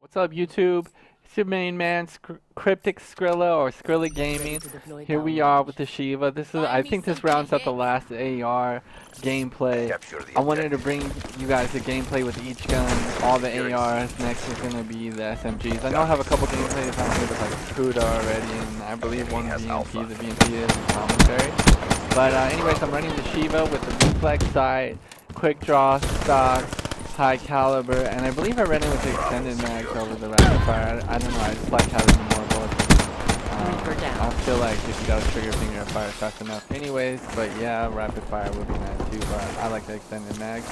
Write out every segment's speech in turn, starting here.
What's up, YouTube? It's your main man, Cryptic Skrilla or Skrilla.Gaming. Here we are with the Shiva. I think this rounds up the last AR gameplay. I wanted to bring you guys the gameplay with each gun, all the ARs. Next is gonna be the SMGs. I know I have a couple gameplays on here with like Cuda already, and I believe one VMP. The VMP is commentary. But anyways, I'm running the Shiva with the reflex sight, quick draw stock, high caliber, and I believe I ran it with the extended mags over the rapid fire. I don't know, I just like having more bullets. I feel like if you got a trigger finger, it fires fast enough anyways, but yeah, rapid fire would be nice too, but I like the extended mags.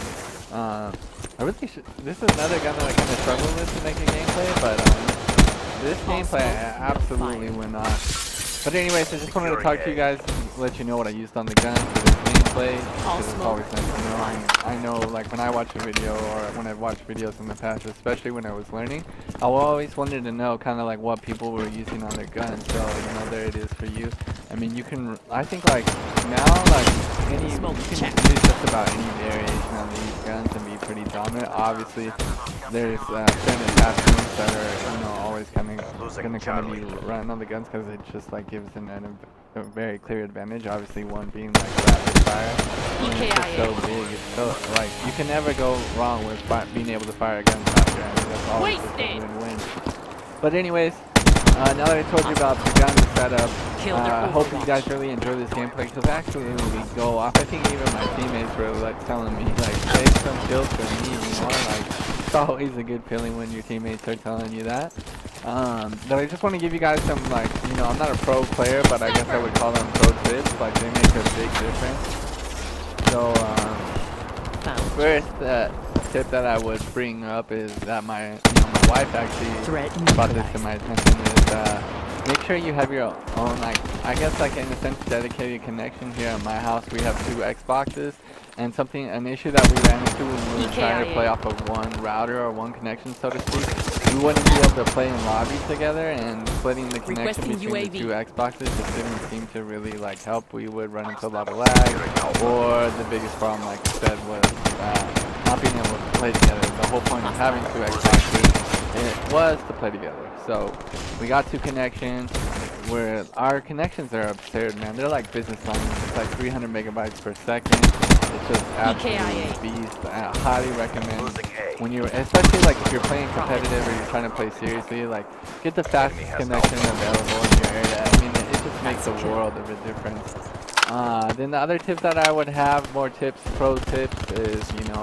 I really should, this is another gun that I kind of struggle with to make a gameplay, but this gameplay I absolutely went off. But anyways, I just wanted to talk to you guys, let you know what I used on the gun for this gameplay, because it's always nice to know. I know, like, when I watch a video, or when I've watched videos in the past, especially when I was learning, I always wanted to know kind of like what people were using on their guns. So, you know, there it is for you. I mean, you can, I think, like, now, like, you can use just about any variation on these guns and be pretty dominant. Obviously, there's certain attachments that are, you know, always gonna be running on the guns, because it just, like, gives them a very clear advantage. Obviously, one being, like, rapid fire. It's just so big. It's so, like, you can never go wrong with being able to fire a gun faster. I mean, that's always just a win-win. But anyways, now that I told you about the gun setup, I hope you guys really enjoy this gameplay, because actually we go off. I think even my teammates were like telling me, like, save some kills for me, you know, like, it's always a good feeling when your teammates are telling you that. But I just want to give you guys some, like, you know, I'm not a pro player, but I guess I would call them pro tips. Like, they make a big difference. So, first tip that I would bring up is that my wife actually brought this to my attention is, make sure you have your own, like, I guess, like, in a sense, dedicated connection. Here at my house, we have 2 Xboxes, and an issue that we ran into when we were trying to play off of one router or one connection, so to speak, we wouldn't be able to play in lobbies together, and splitting the connection between the 2 Xboxes just didn't seem to really, like, help. We would run into a lot of lag, or the biggest problem, like I said, was not being able to play together. The whole point of having 2 Xboxes, it was to play together. So we got 2 connections, where our connections are absurd, man. They're like business lines. It's like 300 megabytes per second. It's just absolutely beast. I highly recommend, when you're, especially like if you're playing competitive or you're trying to play seriously, like, get the fastest connection available in your area. I mean, it just makes a world of a difference. Then the other tip that I would have, more tips, pro tips, is, you know,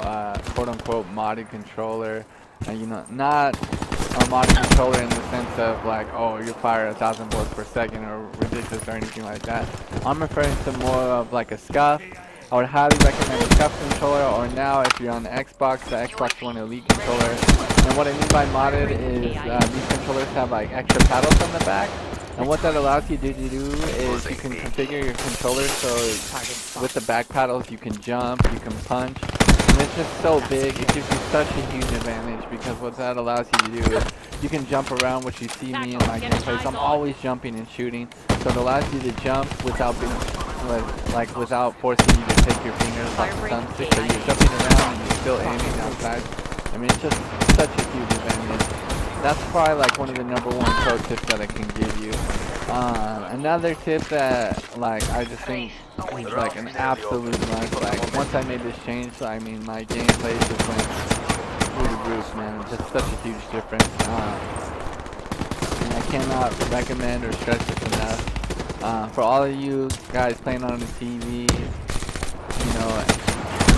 quote unquote modded controller. You know, not a modded controller in the sense of, like, oh, you fire 1,000 bullets per second or ridiculous or anything like that. I'm referring to more of like a scuff. I would highly recommend a scuff controller, or now if you're on the Xbox One Elite controller. And what I mean by modded is these controllers have like extra paddles on the back. And what that allows you to do is you can configure your controller so with the back paddles you can jump, you can punch. And it's just so big, it gives you such a huge advantage, because what that allows you to do is you can jump around, which you see me in my gameplays. I'm always jumping and shooting, so it allows you to jump without being, like, without forcing you to take your fingers off the thumbstick. So you're jumping around and you're still aiming outside. I mean, it's just such a huge advantage. That's probably like one of the #1 pro tips that I can give you. Another tip that, like, I just think is like an absolute must. Like, once I made this change, I mean, my gameplay just went through the roof, man. It's just such a huge difference. And I cannot recommend or stress this enough. For all of you guys playing on the TV, you know,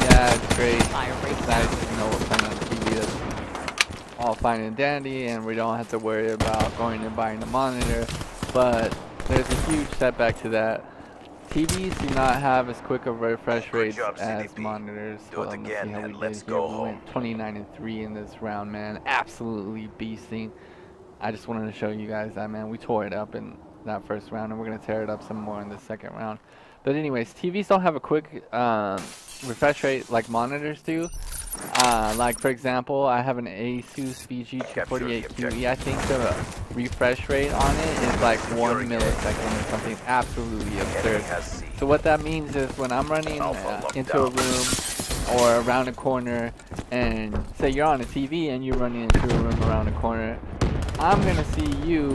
yeah, it's great. It's nice, you know, we're playing on the TV. That's all fine and dandy, and we don't have to worry about going and buying a monitor. But there's a huge setback to that. TVs do not have as quick of refresh rates as monitors. Well, let's see how we did here. We went 29-3 in this round, man. Absolutely beasting. I just wanted to show you guys that, man. We tore it up in that first round, and we're going to tear it up some more in the second round. But anyways, TVs don't have a quick refresh rate like monitors do. Like, for example, I have an Asus VG248QE. I think the refresh rate on it is like 1 millisecond or something absolutely absurd. So what that means is when I'm running into a room or around a corner, and say you're on a TV and you're running into a room around a corner, I'm gonna see you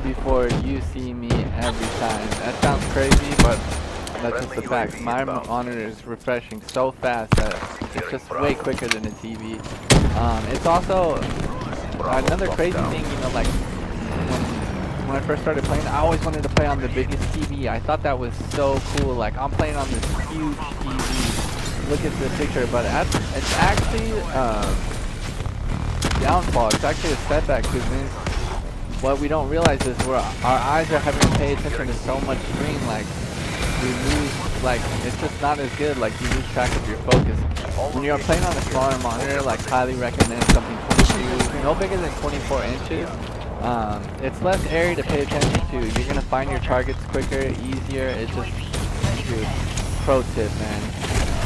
before you see me every time. That sounds crazy, but that's just the fact. My monitor is refreshing so fast that it's just way quicker than a TV. It's also another crazy thing, you know, like when I first started playing, I always wanted to play on the biggest TV. I thought that was so cool. Like, I'm playing on this huge TV. Look at the picture, but it's actually downfall. It's actually a setback because what we don't realize is our eyes are having to pay attention to so much screen. Like, we lose, like, it's just not as good. Like, you lose track of your focus. When you're playing on a smaller monitor, like, highly recommend something 22, no bigger than 24 inches. It's less area to pay attention to. You're gonna find your targets quicker, easier. It's just, dude, pro tip, man.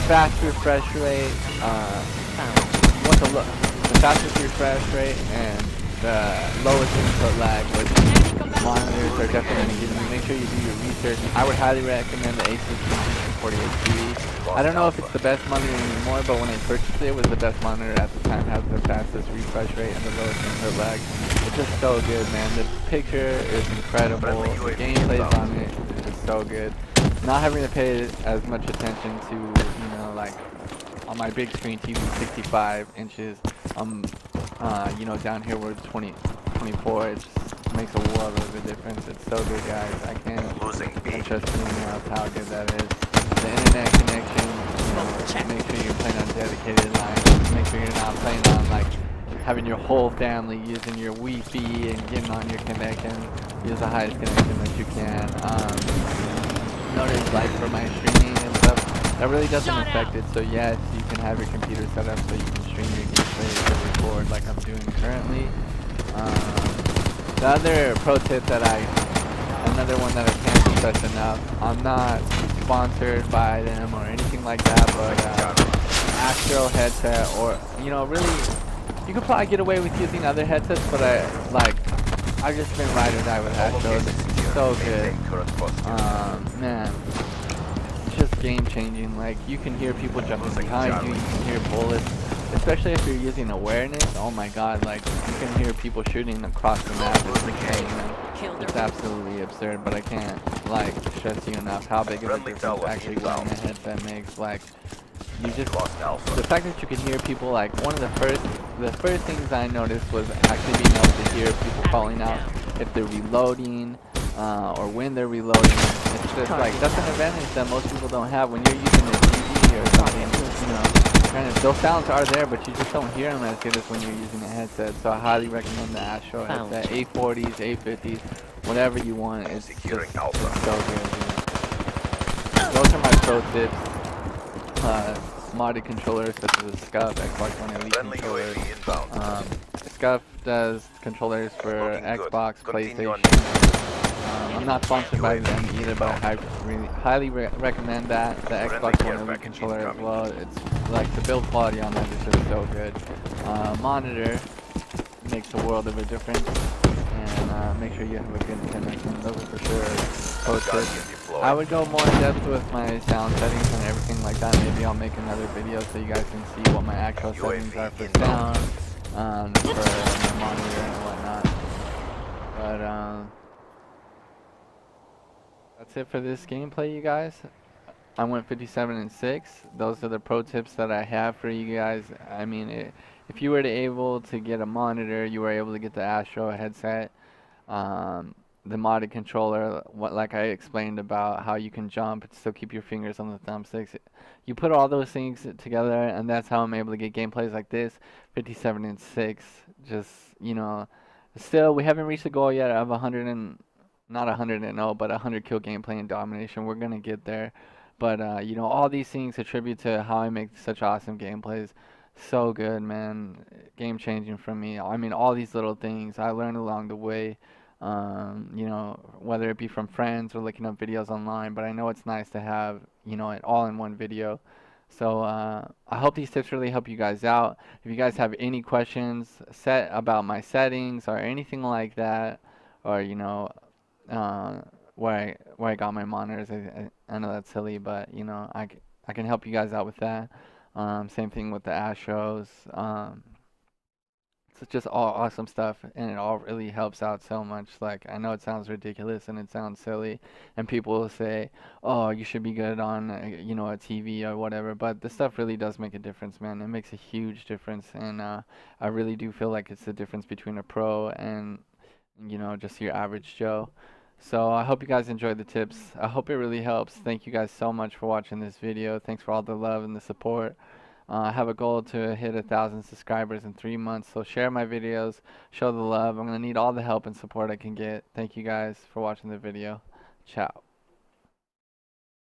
Fast refresh rate. You want to look the fastest refresh rate and the lowest input lag, which monitors are definitely giving you. Make sure you do your research. I would highly recommend the Asus G48TV. I don't know if it's the best monitor anymore, but when I purchased it, it was the best monitor at the time. It has the fastest refresh rate and the lowest input lag. It's just so good, man. The picture is incredible. The gameplay on it is just so good. Not having to pay as much attention to, you know, like on my big screen TV, 65 inches. You know, down here where it's 24, it just makes a world of a difference. It's so good, guys. I can't stress enough how good that is. The internet connection, you know, make sure you're playing on dedicated lines. Make sure you're not playing on, like, having your whole family using your Wi-Fi and getting on your connection. Use the highest connection that you can. Notice, like, for my streaming and stuff, that really doesn't affect it. So yes, you can have your computer set up so you can stream your gameplay or record like I'm doing currently. The other pro tip that another one that I can't stress enough, I'm not sponsored by them or anything like that, but Astro headset, or, you know, really, you could probably get away with using other headsets, but I've just been ride or die with Astro. It's so good. Man, it's just game changing. Like, you can hear people jumping behind you, you can hear bullets, especially if you're using awareness. Oh my god, like, you can hear people shooting across the map. It's insane, man. It's absolutely absurd, but I can't, like, stress you enough how big of a difference actually wearing a headset makes. Like, you just, the fact that you can hear people, like, one of the first things I noticed was actually being able to hear people calling out if they're reloading, or when they're reloading. It's just like, that's an advantage that most people don't have when you're using a TV or something, you know. Granted, those sounds are there, but you just don't hear them as good as when you're using a headset. So I highly recommend the Astro headset, A40s, A50s, whatever you want. It's just, it's so good, dude. Those are my pro tips. Modded controllers such as the Scuff, Xbox One Elite controller. Scuff does controllers for Xbox, PlayStation. I'm not sponsored by them either, but I highly recommend that. The Xbox One Elite controller as well. It's like, the build quality on that is just so good. Monitor makes a world of a difference, and make sure you have a good connection. Those are for sure posted. I would go more in depth with my sound settings and everything like that. Maybe I'll make another video so you guys can see what my actual settings are for sound, for my monitor and whatnot. But that's it for this gameplay, you guys. I went 57 and 6. Those are the pro tips that I have for you guys. I mean, if you were able to get a monitor, you were able to get the Astro headset, the modded controller, like I explained about how you can jump and still keep your fingers on the thumbsticks. You put all those things together, and that's how I'm able to get gameplays like this, 57 and 6. Just, you know, still, we haven't reached the goal yet of 100 and, not 100 and 0, but 100 kill gameplay and domination. We're gonna get there. But, you know, all these things attribute to how I make such awesome gameplays. So good, man. Game changing for me. I mean, all these little things I learned along the way. You know, whether it be from friends or looking up videos online, but I know it's nice to have, you know, it all in one video. So I hope these tips really help you guys out. If you guys have any questions about my settings or anything like that, or, you know, where I got my monitors, I know that's silly, but, you know, I can help you guys out with that. Same thing with the Astros. It's just all awesome stuff, and it all really helps out so much. Like, I know it sounds ridiculous and it sounds silly, and people will say, "Oh, you should be good on, a TV or whatever." But this stuff really does make a difference, man. It makes a huge difference, and I really do feel like it's the difference between a pro and, just your average Joe. So I hope you guys enjoyed the tips. I hope it really helps. Thank you guys so much for watching this video. Thanks for all the love and the support. I have a goal to hit 1,000 subscribers in 3 months, so share my videos, show the love. I'm going to need all the help and support I can get. Thank you guys for watching the video. Ciao.